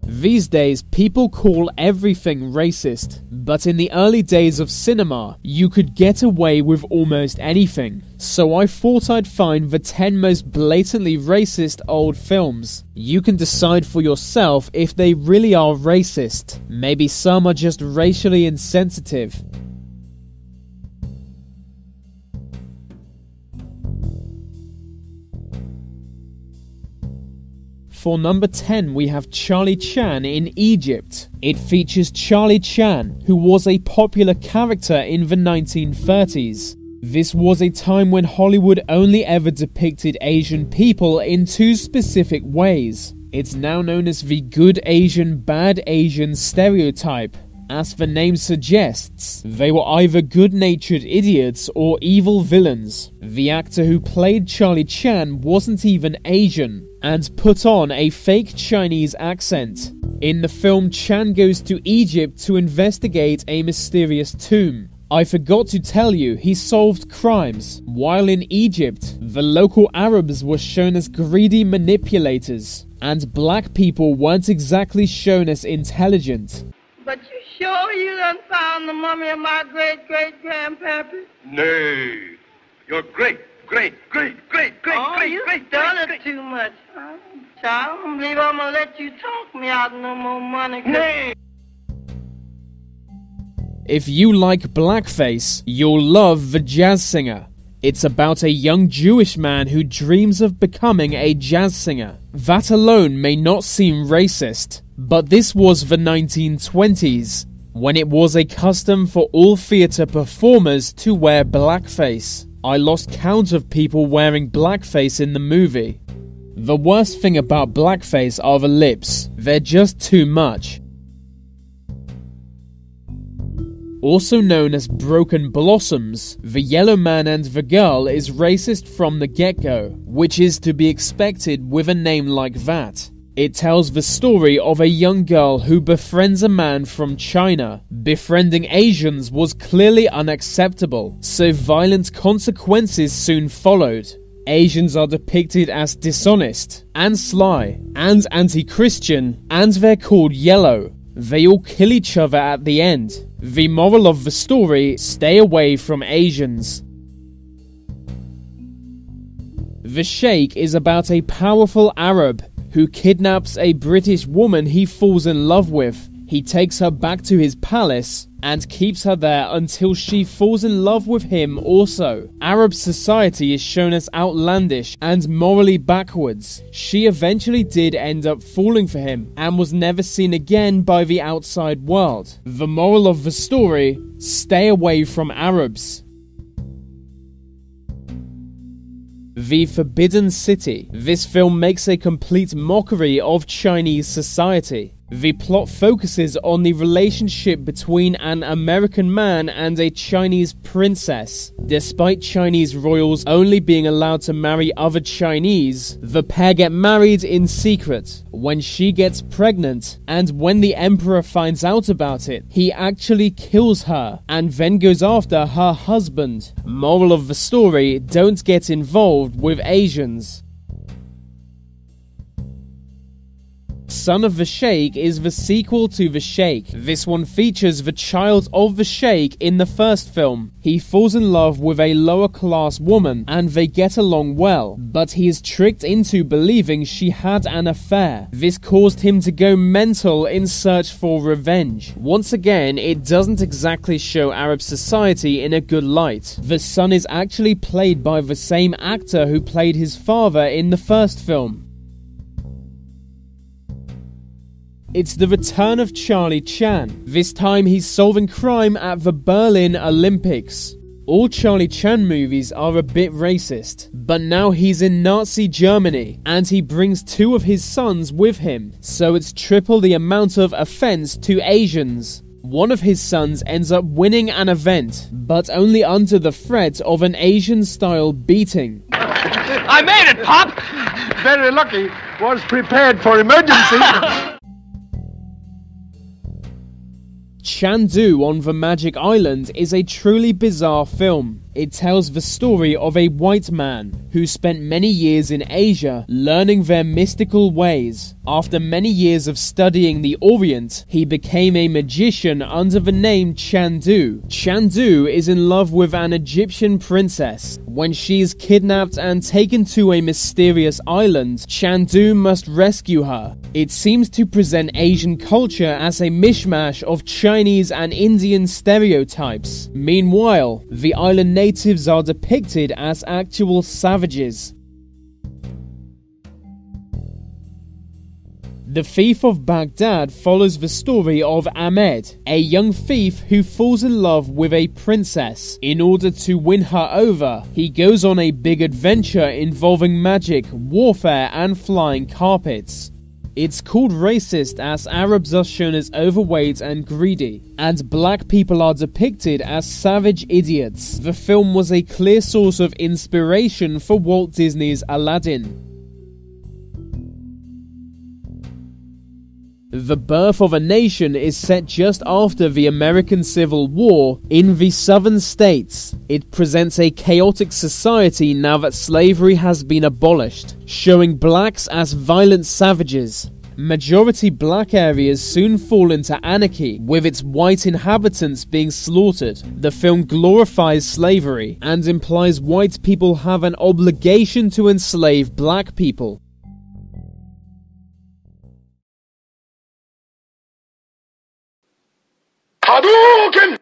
These days, people call everything racist, but in the early days of cinema, you could get away with almost anything. So I thought I'd find the 10 most blatantly racist old films. You can decide for yourself if they really are racist. Maybe some are just racially insensitive. For number 10, we have Charlie Chan in Egypt. It features Charlie Chan, who was a popular character in the 1930s. This was a time when Hollywood only ever depicted Asian people in two specific ways. It's now known as the good Asian, bad Asian stereotype. As the name suggests, they were either good-natured idiots or evil villains. The actor who played Charlie Chan wasn't even Asian, and put on a fake Chinese accent. In the film, Chan goes to Egypt to investigate a mysterious tomb. I forgot to tell you, he solved crimes. While in Egypt, the local Arabs were shown as greedy manipulators, and black people weren't exactly shown as intelligent. But you sure you done found the mummy of my great-great-grandpappy? Nay, your great. Oh, you've done it too much. Child, I don't believe I'm gonna let you talk me out of no more money. Nay. If you like blackface, you'll love The Jazz Singer. It's about a young Jewish man who dreams of becoming a jazz singer. That alone may not seem racist, but this was the 1920s, when it was a custom for all theatre performers to wear blackface. I lost count of people wearing blackface in the movie. The worst thing about blackface are the lips. They're just too much. Also known as Broken Blossoms, The Yellow Man and the Girl is racist from the get-go, which is to be expected with a name like that. It tells the story of a young girl who befriends a man from China. Befriending Asians was clearly unacceptable, so violent consequences soon followed. Asians are depicted as dishonest, and sly, and anti-Christian, and they're called yellow. They all kill each other at the end. The moral of the story: stay away from Asians. The Sheik is about a powerful Arab who kidnaps a British woman he falls in love with. He takes her back to his palace and keeps her there until she falls in love with him also. Arab society is shown as outlandish and morally backwards. She eventually did end up falling for him and was never seen again by the outside world. The moral of the story: stay away from Arabs. The Forbidden City. This film makes a complete mockery of Chinese society. The plot focuses on the relationship between an American man and a Chinese princess. Despite Chinese royals only being allowed to marry other Chinese, the pair get married in secret. When she gets pregnant, and when the emperor finds out about it, he actually kills her, and then goes after her husband. Moral of the story: don't get involved with Asians. Son of the Sheik is the sequel to The Sheik. This one features the child of the Sheik in the first film. He falls in love with a lower class woman and they get along well, but he is tricked into believing she had an affair. This caused him to go mental in search for revenge. Once again, it doesn't exactly show Arab society in a good light. The son is actually played by the same actor who played his father in the first film. It's the return of Charlie Chan. This time he's solving crime at the Berlin Olympics. All Charlie Chan movies are a bit racist, but now he's in Nazi Germany, and he brings two of his sons with him, so it's triple the amount of offense to Asians. One of his sons ends up winning an event, but only under the threat of an Asian-style beating. I made it, Pop! Very lucky. Was prepared for emergency. Chandu on the Magic Island is a truly bizarre film. It tells the story of a white man who spent many years in Asia learning their mystical ways. After many years of studying the Orient, he became a magician under the name Chandu. Chandu is in love with an Egyptian princess. When she is kidnapped and taken to a mysterious island, Chandu must rescue her. It seems to present Asian culture as a mishmash of Chinese and Indian stereotypes. Meanwhile, the island natives are depicted as actual savages. The Thief of Baghdad follows the story of Ahmed, a young thief who falls in love with a princess. In order to win her over, he goes on a big adventure involving magic, warfare, and flying carpets. It's called racist as Arabs are shown as overweight and greedy, and black people are depicted as savage idiots. The film was a clear source of inspiration for Walt Disney's Aladdin. The Birth of a Nation is set just after the American Civil War in the southern states. It presents a chaotic society now that slavery has been abolished, showing blacks as violent savages. Majority black areas soon fall into anarchy, with its white inhabitants being slaughtered. The film glorifies slavery and implies white people have an obligation to enslave black people. Hadouken!